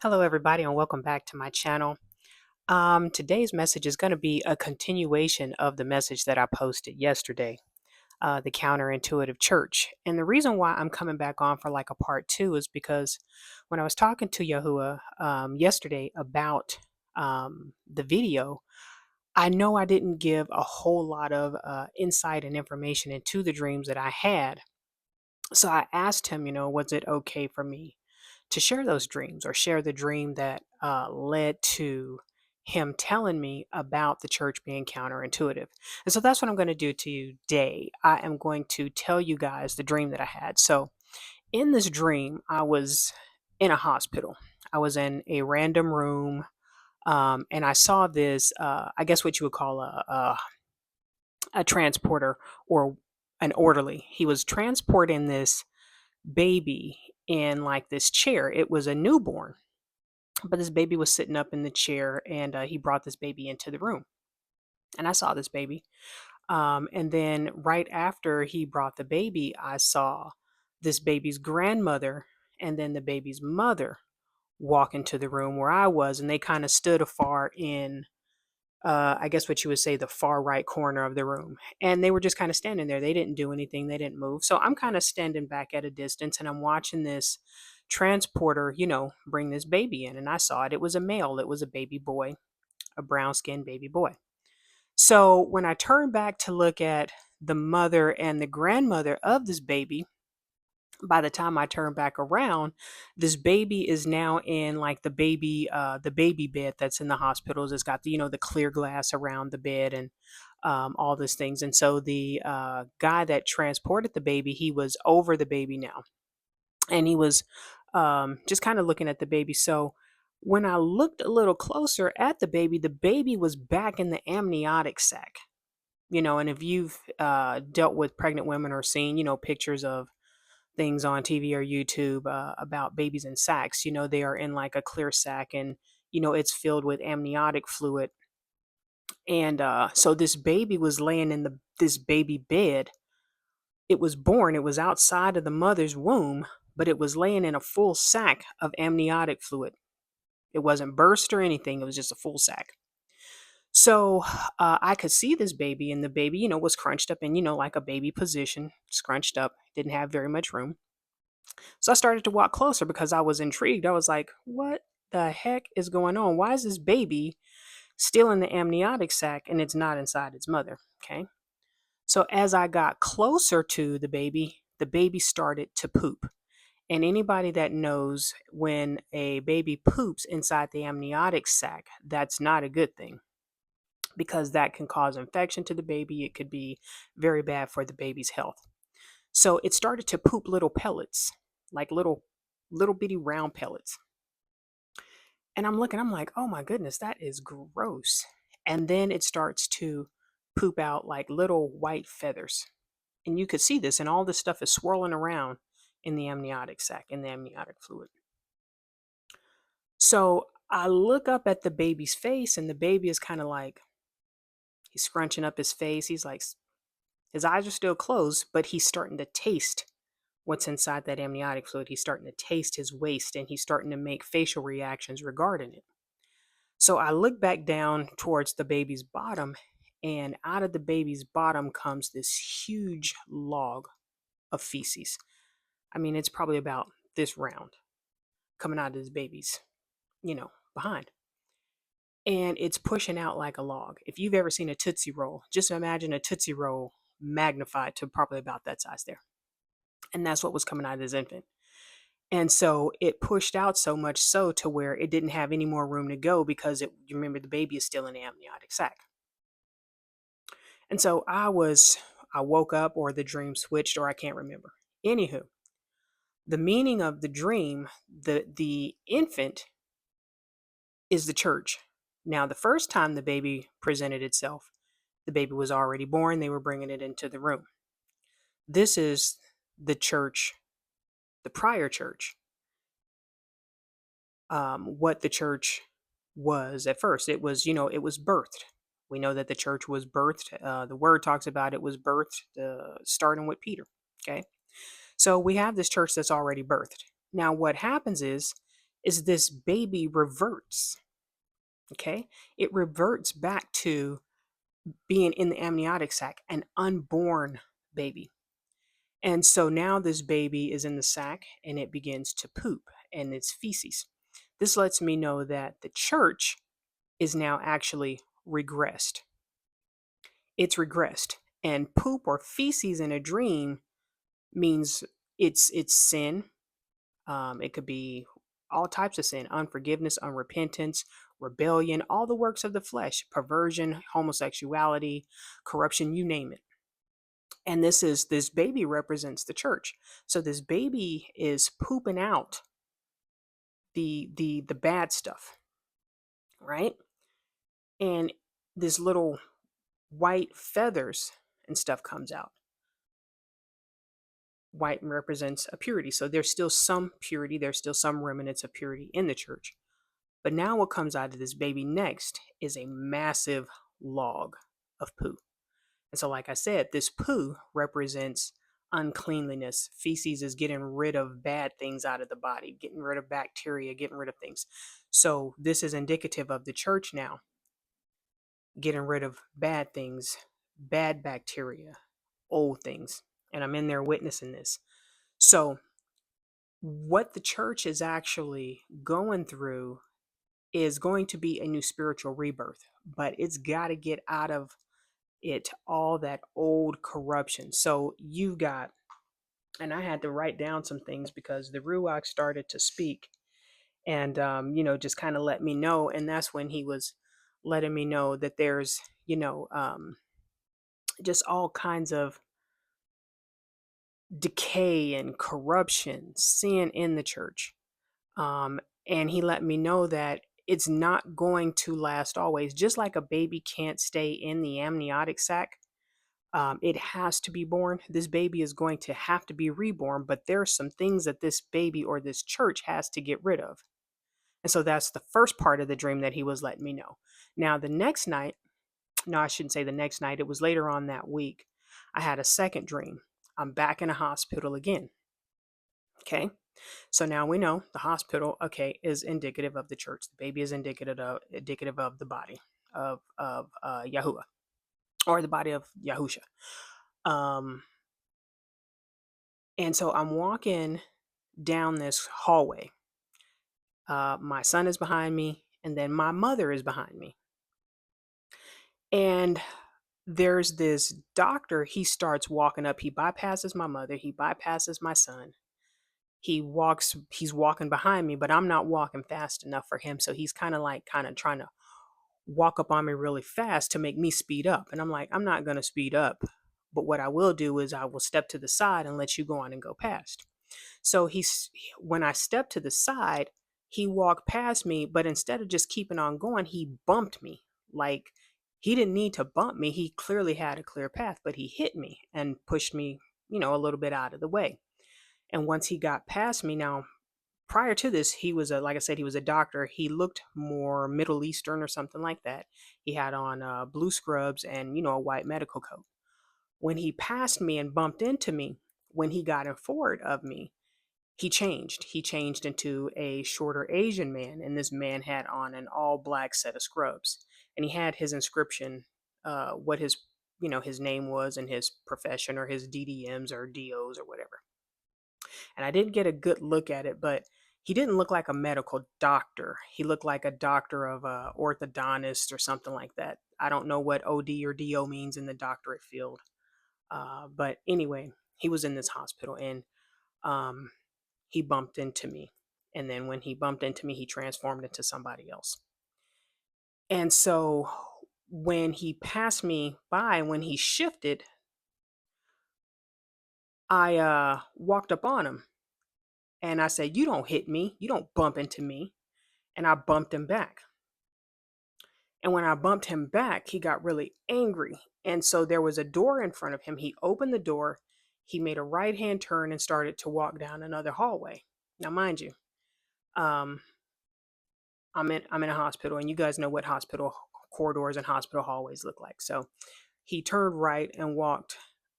Hello, everybody, and welcome back to my channel. Today's message is going to be a continuation of the message that I posted yesterday, the Counterintuitive Church. And the reason why I'm coming back on for like a part two is because when I was talking to Yahuwah yesterday about the video, I know I didn't give a whole lot of insight and information into the dreams that I had. So I asked him, was it okay for me to share those dreams or share the dream that led to him telling me about the church being counterintuitive. And so that's what I'm going to do today. I am going to tell you guys the dream that I had. So in this dream, I was in a hospital. I was in a random room, and I saw this, I guess what you would call a transporter or an orderly. He was transporting this baby in like this chair. It was a newborn, but this baby was sitting up in the chair, and he brought this baby into the room. And I saw this baby. And then right after he brought the baby, I saw this baby's grandmother and then the baby's mother walk into the room where I was, and they kind of stood afar in I guess what you would say, the far right corner of the room. And they were just kind of standing there. They didn't do anything, they didn't move. So I'm kind of standing back at a distance and I'm watching this transporter, bring this baby in. And I saw it. It was a male, it was a baby boy, a brown skinned baby boy. So when I turned back to look at the mother and the grandmother of this baby, by the time I turn back around, this baby is now in like the baby bed that's in the hospitals. It's got the clear glass around the bed and all those things. And so the guy that transported the baby, he was over the baby now, and he was just kind of looking at the baby. So when I looked a little closer at the baby was back in the amniotic sac. And if you've dealt with pregnant women or seen pictures of things on TV or YouTube about babies in sacks. They are in like a clear sack, and it's filled with amniotic fluid. And so this baby was laying in this baby bed. It was born. It was outside of the mother's womb, but it was laying in a full sack of amniotic fluid. It wasn't burst or anything. It was just a full sack. So I could see this baby, and the baby, was crunched up in, like a baby position, scrunched up, didn't have very much room. So I started to walk closer because I was intrigued. I was like, what the heck is going on? Why is this baby still in the amniotic sac and it's not inside its mother? Okay. So as I got closer to the baby started to poop. And anybody that knows when a baby poops inside the amniotic sac, that's not a good thing because that can cause infection to the baby. It could be very bad for the baby's health. So it started to poop little pellets, like little bitty round pellets. And I'm looking, I'm like, oh my goodness, that is gross. And then it starts to poop out like little white feathers. And you could see this, and all this stuff is swirling around in the amniotic sac, in the amniotic fluid. So I look up at the baby's face, and the baby is kind of like, he's scrunching up his face. He's like, his eyes are still closed, but he's starting to taste what's inside that amniotic fluid. He's starting to taste his waste, and he's starting to make facial reactions regarding it. So I look back down towards the baby's bottom, and out of the baby's bottom comes this huge log of feces. I mean, it's probably about this round coming out of this baby's, behind. And it's pushing out like a log. If you've ever seen a Tootsie Roll, just imagine a Tootsie Roll magnified to probably about that size there. And that's what was coming out of this infant. And so it pushed out so much so to where it didn't have any more room to go because you remember the baby is still in the amniotic sac. And so I woke up, or the dream switched, or I can't remember. Anywho, the meaning of the dream, the infant is the church. Now, the first time the baby presented itself, the baby was already born. They were bringing it into the room. This is the church, the prior church. What the church was at first. It was, it was birthed. We know that the church was birthed. The word talks about it was birthed, starting with Peter. Okay. So we have this church that's already birthed. Now, what happens is is this baby reverts. Okay. It reverts back to being in the amniotic sac, an unborn baby. And so now this baby is in the sac and it begins to poop and it's feces. This lets me know that the church is now actually regressed. It's regressed. And poop or feces in a dream means it's sin. It could be all types of sin: unforgiveness, unrepentance, rebellion, all the works of the flesh, perversion, homosexuality, corruption, you name it. And this baby represents the church. So this baby is pooping out the bad stuff, right? And this little white feathers and stuff comes out. White represents a purity. So there's still some purity, there's still some remnants of purity in the church. But now what comes out of this baby next is a massive log of poo. And so, like I said, this poo represents uncleanliness. Feces is getting rid of bad things out of the body, getting rid of bacteria, getting rid of things. So this is indicative of the church now getting rid of bad things, bad bacteria, old things. And I'm in there witnessing this. So what the church is actually going through is going to be a new spiritual rebirth, but it's got to get out of it all that old corruption. So you've got, and I had to write down some things because the Ruach started to speak and, just kind of let me know. And that's when he was letting me know that there's, just all kinds of decay and corruption, sin in the church. Um, and he let me know that it's not going to last always. Just like a baby can't stay in the amniotic sac, it has to be born. This baby is going to have to be reborn, but there are some things that this baby or this church has to get rid of. And so that's the first part of the dream that he was letting me know. Now, the next night, no, I shouldn't say the next night, it was later on that week, I had a second dream. I'm back in a hospital again. Okay. So now we know the hospital, okay, is indicative of the church. The baby is indicative of the body of Yahuwah, or the body of Yahusha. Um, and so I'm walking down this hallway. My son is behind me, and then my mother is behind me. And there's this doctor. He starts walking up. He bypasses my mother. He bypasses my son. He's walking behind me, but I'm not walking fast enough for him. So he's kind of trying to walk up on me really fast to make me speed up. And I'm like, I'm not going to speed up. But what I will do is I will step to the side and let you go on and go past. So when I stepped to the side, he walked past me, but instead of just keeping on going, he bumped me. Like, he didn't need to bump me. He clearly had a clear path, but he hit me and pushed me, a little bit out of the way. And once he got past me, now prior to this, he was like I said, he was a doctor. He looked more Middle Eastern or something like that. He had on blue scrubs and, a white medical coat. When he passed me and bumped into me, when he got in forward of me, he changed. He changed into a shorter Asian man, and this man had on an all black set of scrubs. And he had his inscription, what his name was and his profession, or his DDMs or DOs or whatever. And I didn't get a good look at it, but he didn't look like a medical doctor. He looked like a doctor of orthodontist or something like that. I don't know what OD or DO means in the doctorate field. But anyway, he was in this hospital, and he bumped into me. And then when he bumped into me, he transformed into somebody else. And so when he passed me by, when he shifted, I walked up on him and I said, "You don't hit me. You don't bump into me." And I bumped him back. And when I bumped him back, he got really angry. And so there was a door in front of him. He opened the door. He made a right-hand turn and started to walk down another hallway. Now, mind you, um, I'm in a hospital, and you guys know what hospital corridors and hospital hallways look like. So he turned right and walked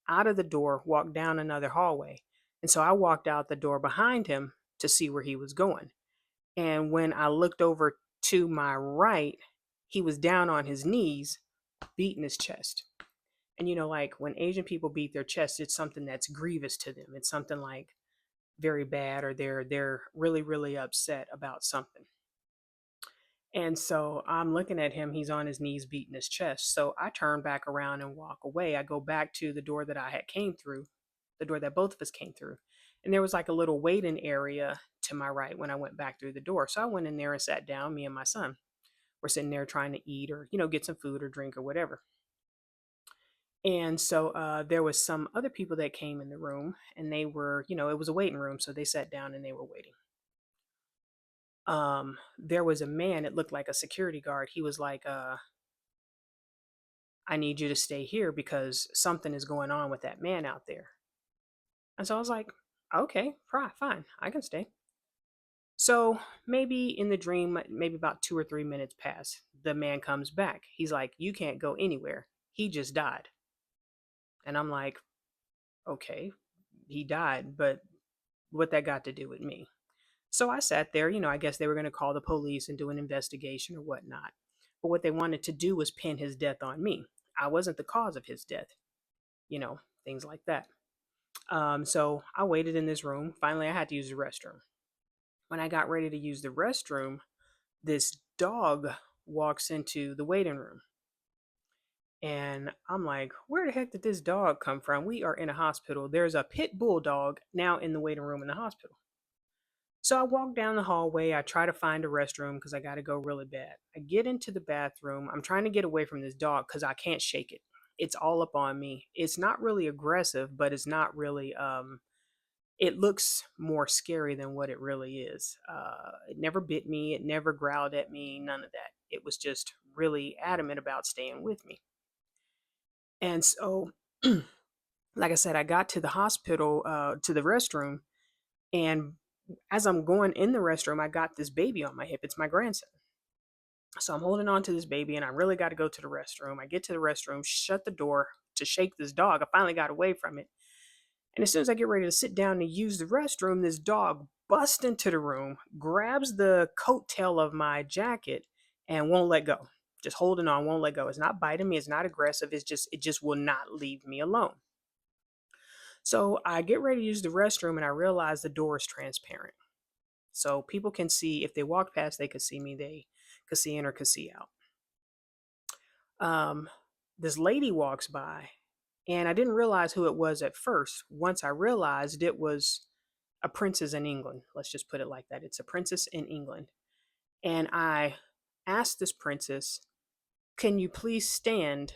out of the door, walked down another hallway. And so I walked out the door behind him to see where he was going. And when I looked over to my right, he was down on his knees, beating his chest. And like when Asian people beat their chest, it's something that's grievous to them. It's something like very bad, or they're really, really upset about something. And so I'm looking at him, he's on his knees beating his chest. So I turn back around and walk away. I go back to the door that I had came through, the door that both of us came through. And there was like a little waiting area to my right when I went back through the door. So I went in there and sat down. Me and my son were sitting there trying to eat, or, get some food or drink or whatever. And so there was some other people that came in the room, and they were, it was a waiting room. So they sat down and they were waiting. There was a man, it looked like a security guard. He was like, I need you to stay here because something is going on with that man out there. And so I was like, okay, fine, I can stay. So maybe in the dream, maybe about 2 or 3 minutes pass. The man comes back. He's like, you can't go anywhere. He just died. And I'm like, okay, he died, but what that got to do with me? So I sat there, I guess they were going to call the police and do an investigation or whatnot. But what they wanted to do was pin his death on me. I wasn't the cause of his death, things like that. So I waited in this room. Finally, I had to use the restroom. When I got ready to use the restroom, this dog walks into the waiting room. And I'm like, where the heck did this dog come from? We are in a hospital. There's a pit bull dog now in the waiting room in the hospital. So I walk down the hallway. I try to find a restroom because I got to go really bad. I get into the bathroom. I'm trying to get away from this dog because I can't shake it. It's all up on me. It's not really aggressive, but it's not really, it looks more scary than what it really is. It never bit me. It never growled at me. None of that. It was just really adamant about staying with me. And so, like I said, I got to the hospital, to the restroom, and as I'm going in the restroom, I got this baby on my hip. It's my grandson. So I'm holding on to this baby, and I really got to go to the restroom. I get to the restroom, shut the door to shake this dog. I finally got away from it. And as soon as I get ready to sit down to use the restroom, this dog busts into the room, grabs the coattail of my jacket, and won't let go. Just holding on, won't let go. It's not biting me. It's not aggressive. It just will not leave me alone. So I get ready to use the restroom, and I realize the door is transparent. So people can see, if they walk past, they could see me. They could see in or could see out. This lady walks by, and I didn't realize who it was at first. Once I realized it was a princess in England. Let's just put it like that. It's a princess in England. And I asked this princess, can you please stand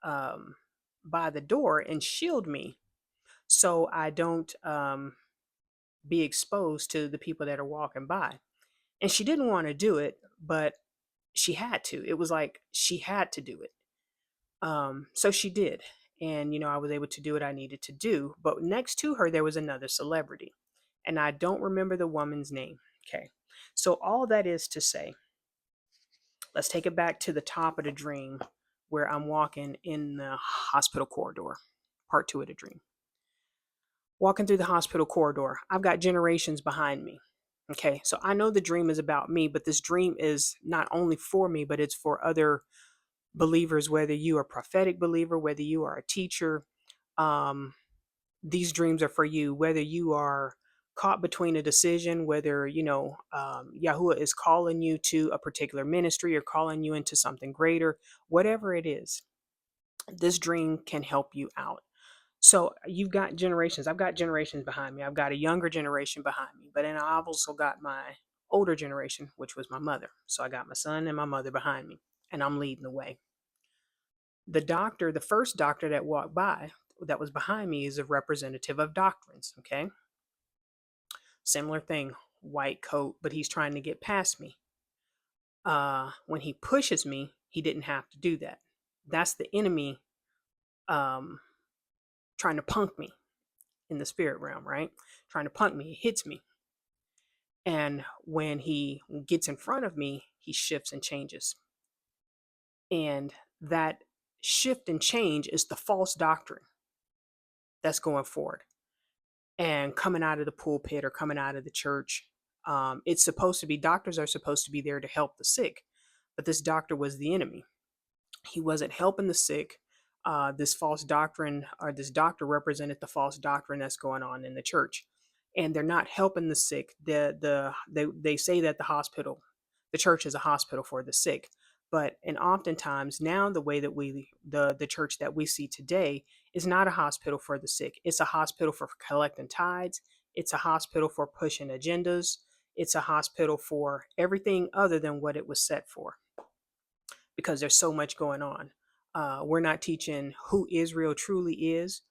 by the door and shield me so I don't be exposed to the people that are walking by? And she didn't want to do it, but she had to. It was like she had to do it. So she did. And, I was able to do what I needed to do. But next to her, there was another celebrity. And I don't remember the woman's name. Okay. So all that is to say, let's take it back to the top of the dream where I'm walking in the hospital corridor, part 2 of the dream. Walking through the hospital corridor, I've got generations behind me. Okay. So I know the dream is about me, but this dream is not only for me, but it's for other believers, whether you are a prophetic believer, whether you are a teacher. These dreams are for you, whether you are caught between a decision, whether Yahuwah is calling you to a particular ministry or calling you into something greater, whatever it is. This dream can help you out. So you've got generations. I've got generations behind me. I've got a younger generation behind me, but then I've also got my older generation, which was my mother. So I got my son and my mother behind me, and I'm leading the way. The first doctor that walked by, that was behind me, is a representative of doctrines. Okay. Similar thing, white coat, but he's trying to get past me. When he pushes me, he didn't have to do that. That's the enemy trying to punk me in the spirit realm, right? Trying to punk me. He hits me. And when he gets in front of me, he shifts and changes. And that shift and change is the false doctrine that's going forward and coming out of the pulpit or coming out of the church. It's supposed to be, doctors are supposed to be there to help the sick, but this doctor was the enemy. He wasn't helping the sick. This false doctrine, or this doctor, represented the false doctrine that's going on in the church, and they're not helping the sick. They say that the church is a hospital for the sick, but and oftentimes now the way that the church that we see today is not a hospital for the sick. It's a hospital for collecting tithes. It's a hospital for pushing agendas. It's a hospital for everything other than what it was set for, because there's so much going on. We're not teaching who Israel truly is.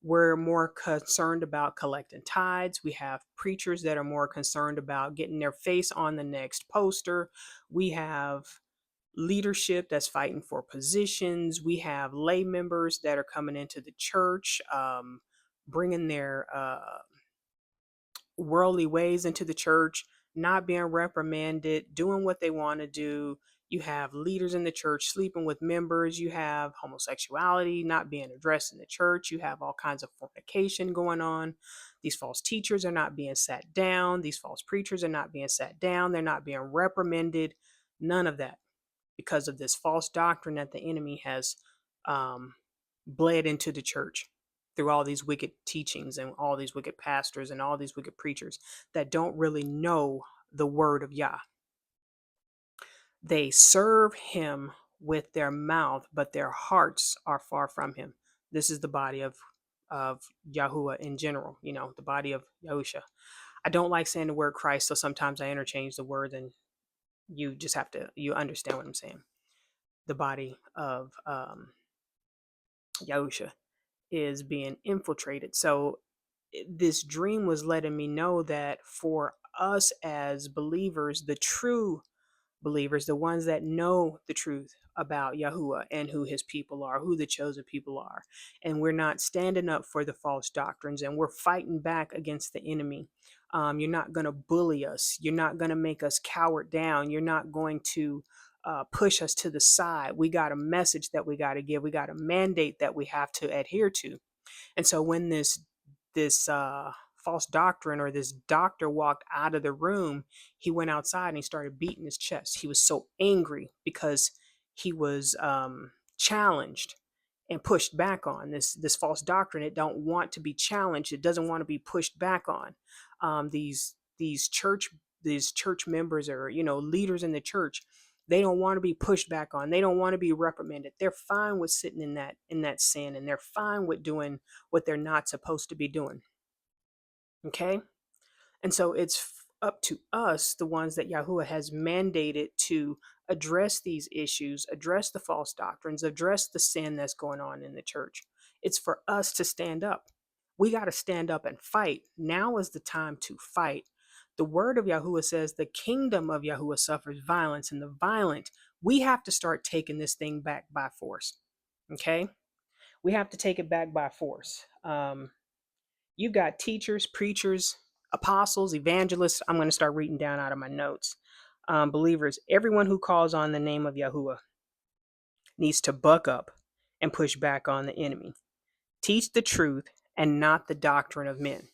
We're more concerned about collecting tithes. We have preachers that are more concerned about getting their face on the next poster. We have leadership that's fighting for positions. We have lay members that are coming into the church, bringing their worldly ways into the church, not being reprimanded, doing what they want to do. You have leaders in the church sleeping with members. You have homosexuality not being addressed in the church. You have all kinds of fornication going on. These false teachers are not being sat down. These false preachers are not being sat down. They're not being reprimanded. None of that, because of this false doctrine that the enemy has um, bled into the church through all these wicked teachings and all these wicked pastors and all these wicked preachers that don't really know the word of Yah. They serve him with their mouth, but their hearts are far from him. This is the body of Yahuwah in general, the body of Yahusha. I don't like saying the word Christ, so sometimes I interchange the word, and you understand what I'm saying. The body of Yahusha is being infiltrated. So this dream was letting me know that for us as believers, the true believers, the ones that know the truth about Yahuwah and who his people are, who the chosen people are, and we're not standing up for the false doctrines, and we're fighting back against the enemy. You're not going to bully us. You're not going to make us cower down. You're not going to push us to the side. We got a message that we got to give. We got a mandate that we have to adhere to. And so when this false doctrine, or this doctor, walked out of the room, he went outside and he started beating his chest. He was so angry because he was challenged and pushed back on. This false doctrine, it don't want to be challenged. It doesn't want to be pushed back on. These church members, or leaders in the church, they don't want to be pushed back on. They don't want to be reprimanded. They're fine with sitting in that sin, and they're fine with doing what they're not supposed to be doing. Okay? And so it's up to us, the ones that Yahuwah has mandated to address these issues, address the false doctrines, address the sin that's going on in the church. It's for us to stand up. We got to stand up and fight. Now is the time to fight. The word of Yahuwah says the kingdom of Yahuwah suffers violence, and the violent, we have to start taking this thing back by force. Okay? We have to take it back by force. You've got teachers, preachers, apostles, evangelists. I'm going to start reading down out of my notes. Believers, everyone who calls on the name of Yahuwah needs to buck up and push back on the enemy. Teach the truth and not the doctrine of men.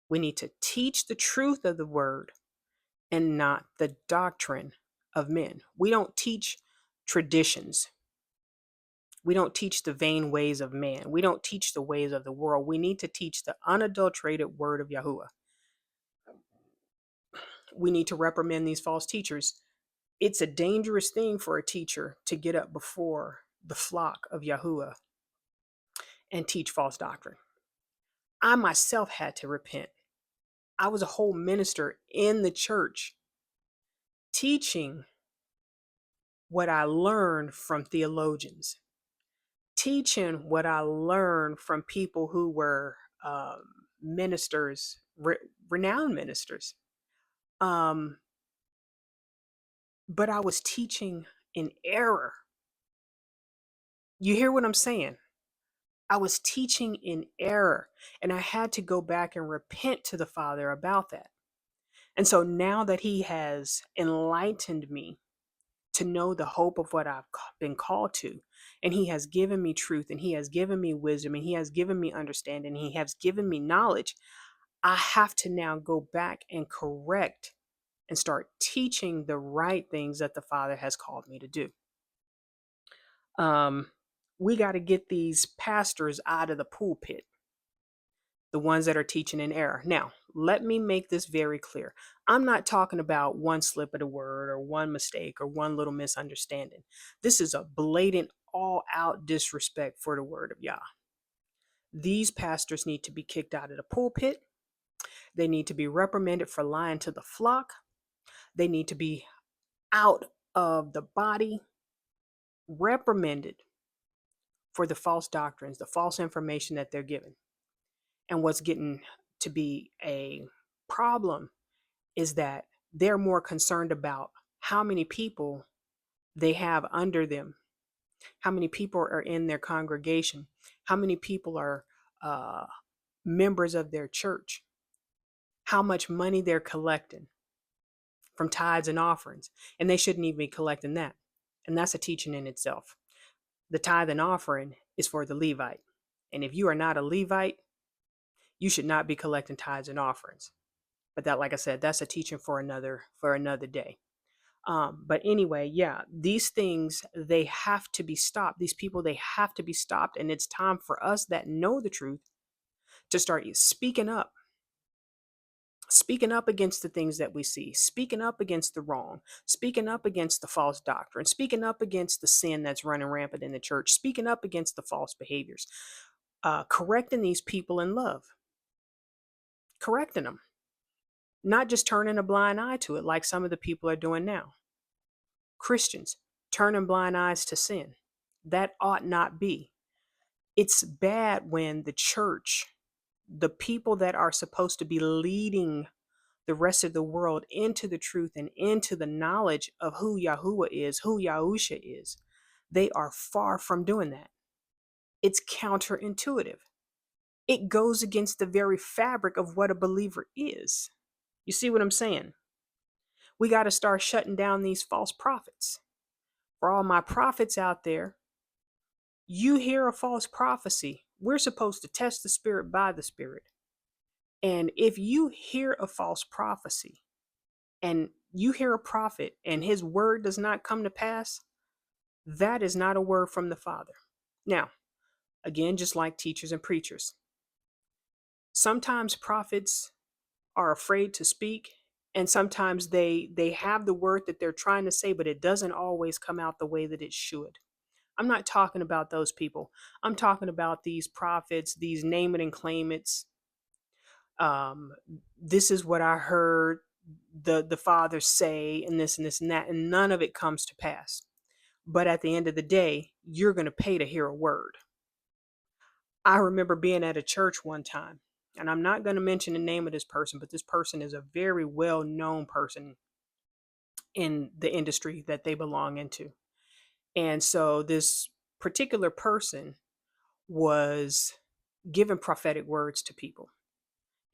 We need to teach the truth of the word and not the doctrine of men. We don't teach traditions. We don't teach the vain ways of man. We don't teach the ways of the world. We need to teach the unadulterated word of Yahuwah. We need to reprimand these false teachers. It's a dangerous thing for a teacher to get up before the flock of Yahuwah and teach false doctrine. I myself had to repent. I was a whole minister in the church teaching what I learned from theologians, teaching what I learned from people who were ministers, renowned ministers. But I was teaching in error. You hear what I'm saying? I was teaching in error, and I had to go back and repent to the Father about that. And so now that he has enlightened me to know the hope of what I've been called to, and he has given me truth, and he has given me wisdom, and he has given me understanding, and he has given me knowledge, I have to now go back and correct and start teaching the right things that the Father has called me to do. We got to get these pastors out of the pulpit, the ones that are teaching in error. Now, let me make this very clear. I'm not talking about one slip of the word or one mistake or one little misunderstanding. This is a blatant, all out disrespect for the word of Yah. These pastors need to be kicked out of the pulpit. They need to be reprimanded for lying to the flock. They need to be out of the body, reprimanded for the false doctrines, the false information that they're given. And what's getting to be a problem is that they're more concerned about how many people they have under them, how many people are in their congregation, how many people are members of their church, how much money they're collecting from tithes and offerings. And they shouldn't even be collecting that. And that's a teaching in itself. The tithe and offering is for the Levite. And if you are not a Levite, you should not be collecting tithes and offerings. But that, like I said, that's a teaching for another day. But anyway, yeah, these things, they have to be stopped. These people, they have to be stopped. And it's time for us that know the truth to start speaking up against the things that we see, speaking up against the wrong, speaking up against the false doctrine, speaking up against the sin that's running rampant in the church, speaking up against the false behaviors, correcting these people in love, correcting them, not just turning a blind eye to it like some of the people are doing now. Christians turning blind eyes to sin. That ought not be. It's bad when the church, the people that are supposed to be leading the rest of the world into the truth and into the knowledge of who Yahuwah is, who Yahusha is, they are far from doing that. It's counterintuitive. It goes against the very fabric of what a believer is. You see what I'm saying? We got to start shutting down these false prophets. For all my prophets out there, you hear a false prophecy. We're supposed to test the spirit by the spirit. And if you hear a false prophecy and you hear a prophet and his word does not come to pass, that is not a word from the Father. Now, again, just like teachers and preachers, sometimes prophets are afraid to speak, and sometimes they have the word that they're trying to say, but it doesn't always come out the way that it should. I'm not talking about those people. I'm talking about these prophets, these name it and claim it's. This is what I heard the Father say, and this and this and that, and none of it comes to pass. But at the end of the day, you're going to pay to hear a word. I remember being at a church one time, and I'm not going to mention the name of this person, but this person is a very well-known person in the industry that they belong into. And so this particular person was giving prophetic words to people.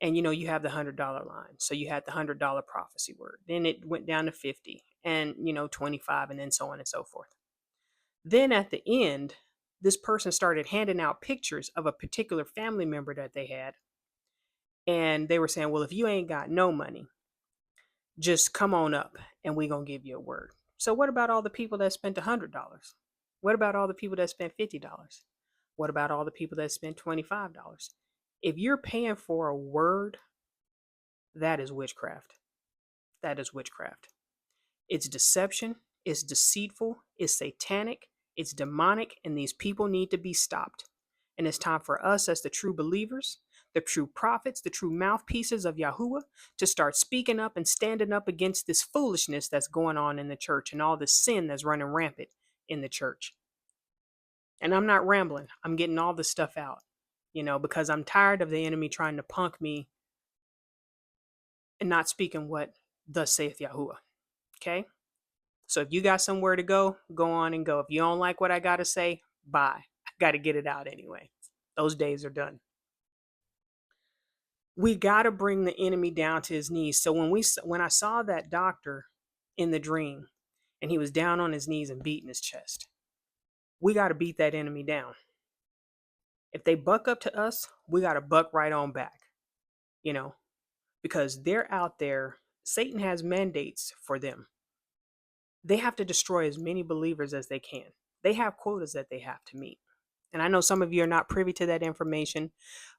And you have the $100 line. So you had the $100 prophecy word. Then it went down to 50 and 25 and then so on and so forth. Then at the end, this person started handing out pictures of a particular family member that they had. And they were saying, well, if you ain't got no money, just come on up and we're going to give you a word. So what about all the people that spent $100? What about all the people that spent $50? What about all the people that spent $25? If you're paying for a word, that is witchcraft. That is witchcraft. It's deception. It's deceitful. It's satanic. It's demonic. And these people need to be stopped. And it's time for us as the true believers, the true prophets, the true mouthpieces of Yahuwah to start speaking up and standing up against this foolishness that's going on in the church and all this sin that's running rampant in the church. And I'm not rambling. I'm getting all this stuff out, because I'm tired of the enemy trying to punk me and not speaking what thus saith Yahuwah. Okay? So if you got somewhere to go, go on and go. If you don't like what I got to say, bye. I got to get it out anyway. Those days are done. We got to bring the enemy down to his knees. So when I saw that doctor in the dream and he was down on his knees and beating his chest, we got to beat that enemy down. If they buck up to us, we got to buck right on back. you know, because they're out there. Satan has mandates for them. They have to destroy as many believers as they can. They have quotas that they have to meet. And I know some of you are not privy to that information,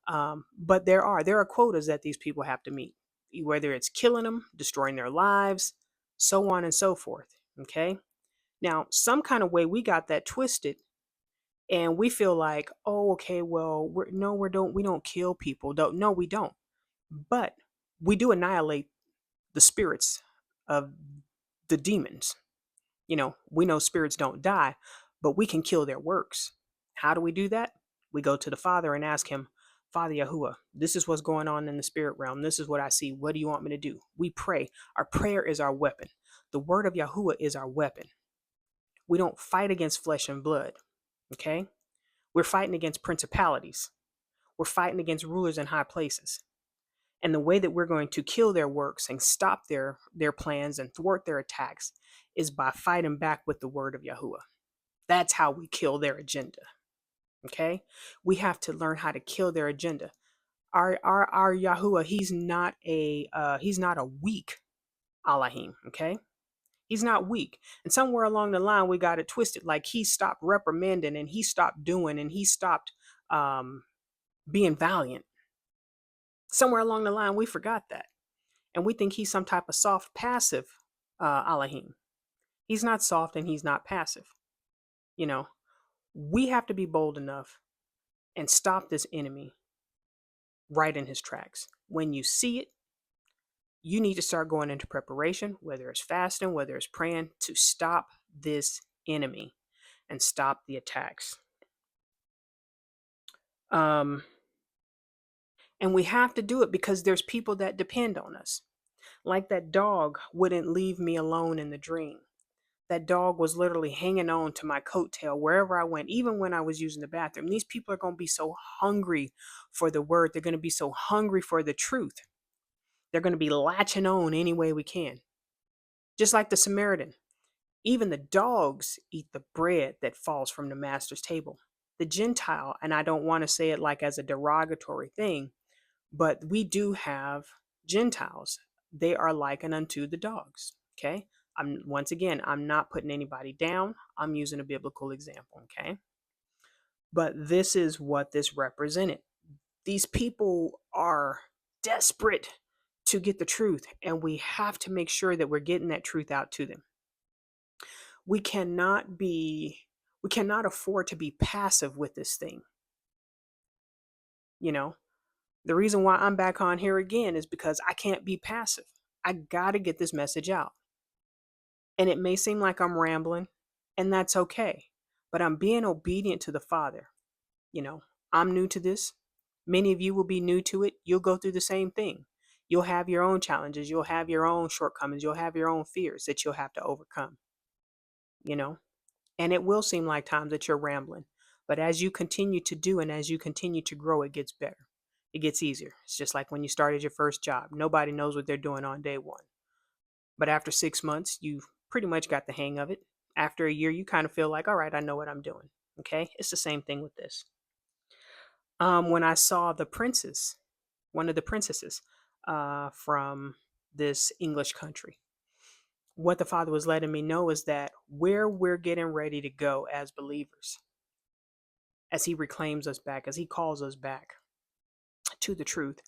but there are quotas that these people have to meet, whether it's killing them, destroying their lives, so on and so forth. Okay. Now, some kind of way we got that twisted, and we feel like, oh, okay, well, we don't kill people. Don't, no, we don't. But we do annihilate the spirits of the demons. We know spirits don't die, but we can kill their works. How do we do that? We go to the Father and ask him, Father Yahuwah, this is what's going on in the spirit realm. This is what I see. What do you want me to do? We pray. Our prayer is our weapon. The word of Yahuwah is our weapon. We don't fight against flesh and blood. Okay? We're fighting against principalities. We're fighting against rulers in high places. And the way that we're going to kill their works and stop their plans and thwart their attacks is by fighting back with the word of Yahuwah. That's how we kill their agenda. Okay? We have to learn how to kill their agenda. Our Yahuwah, he's not a weak Elohim. Okay? He's not weak. And somewhere along the line, we got it twisted. Like he stopped reprimanding and he stopped doing and he stopped being valiant. Somewhere along the line, we forgot that. And we think he's some type of soft, passive Elohim. He's not soft and he's not passive. We have to be bold enough and stop this enemy right in his tracks. When you see it, you need to start going into preparation, whether it's fasting, whether it's praying, to stop this enemy and stop the attacks. And we have to do it because there's people that depend on us. Like that dog wouldn't leave me alone in the dream. That dog was literally hanging on to my coattail wherever I went, even when I was using the bathroom. These people are going to be so hungry for the word. They're going to be so hungry for the truth. They're going to be latching on any way we can. Just like the Samaritan. Even the dogs eat the bread that falls from the master's table. The Gentile, and I don't want to say it like as a derogatory thing, but we do have Gentiles. They are likened unto the dogs. Okay. I'm not putting anybody down. I'm using a biblical example. Okay. But this is what this represented. These people are desperate to get the truth, and we have to make sure that we're getting that truth out to them. We cannot afford to be passive with this thing. The reason why I'm back on here again is because I can't be passive. I got to get this message out. And it may seem like I'm rambling, and that's okay. But I'm being obedient to the Father. I'm new to this. Many of you will be new to it. You'll go through the same thing. You'll have your own challenges. You'll have your own shortcomings. You'll have your own fears that you'll have to overcome. And it will seem like times that you're rambling. But as you continue to do and as you continue to grow, it gets better. It gets easier. It's just like when you started your first job. Nobody knows what they're doing on day one. But after 6 months, you've pretty much got the hang of it. After a year, you kind of feel like, all right, I know what I'm doing. Okay? It's the same thing with this. When I saw one of the princesses from this English country, what the Father was letting me know is that where we're getting ready to go as believers, as he reclaims us back, as he calls us back to the truth,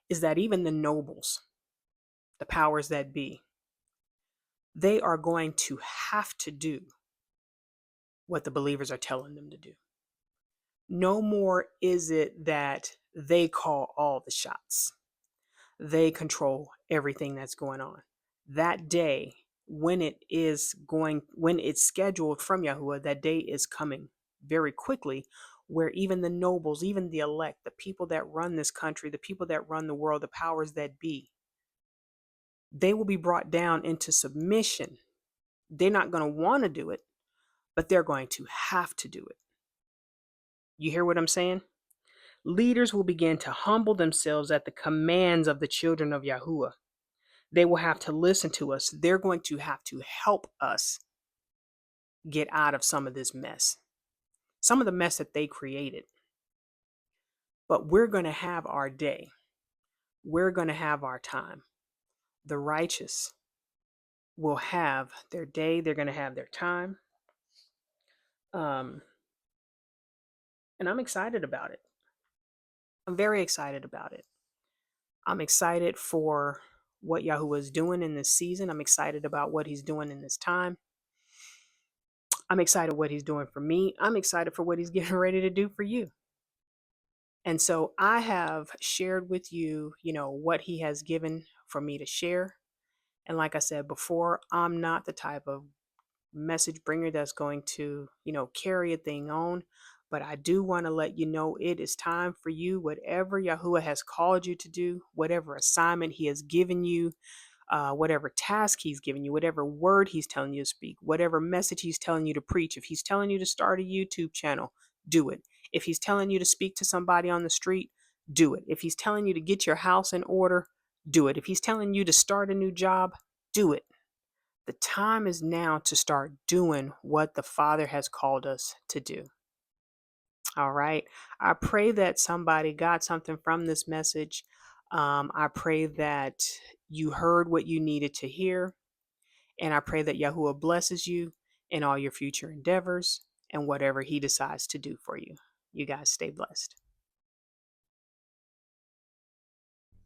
is that even the nobles, the powers that be, they are going to have to do what the believers are telling them to do. No more is it that they call all the shots. They control everything that's going on. That day, when it's scheduled from Yahuwah, that day is coming very quickly, where even the nobles, even the elect, the people that run this country, the people that run the world, the powers that be, they will be brought down into submission. They're not going to want to do it, but they're going to have to do it. You hear what I'm saying? Leaders will begin to humble themselves at the commands of the children of Yahuwah. They will have to listen to us. They're going to have to help us get out of some of this mess, some of the mess that they created. But we're going to have our day we're going to have our time. The righteous will have their day. They're going to have their time. Um, and I'm excited about it. I'm very excited about it. I'm excited for what Yahuwah is doing in this season. I'm excited about what he's doing in this time. I'm excited what he's doing for me. I'm excited for what he's getting ready to do for you. And so I have shared with you, what he has given for me to share. And like I said before, I'm not the type of message bringer that's going to, carry a thing on. But I do want to let you know it is time for you, whatever Yahuwah has called you to do, whatever assignment he has given you, whatever task he's given you, whatever word he's telling you to speak, whatever message he's telling you to preach. If he's telling you to start a YouTube channel, do it. If he's telling you to speak to somebody on the street, do it. If he's telling you to get your house in order, do it. If he's telling you to start a new job, do it. The time is now to start doing what the Father has called us to do. All right. I pray that somebody got something from this message. I pray that you heard what you needed to hear. And I pray that Yahuwah blesses you in all your future endeavors and whatever he decides to do for you. You guys stay blessed.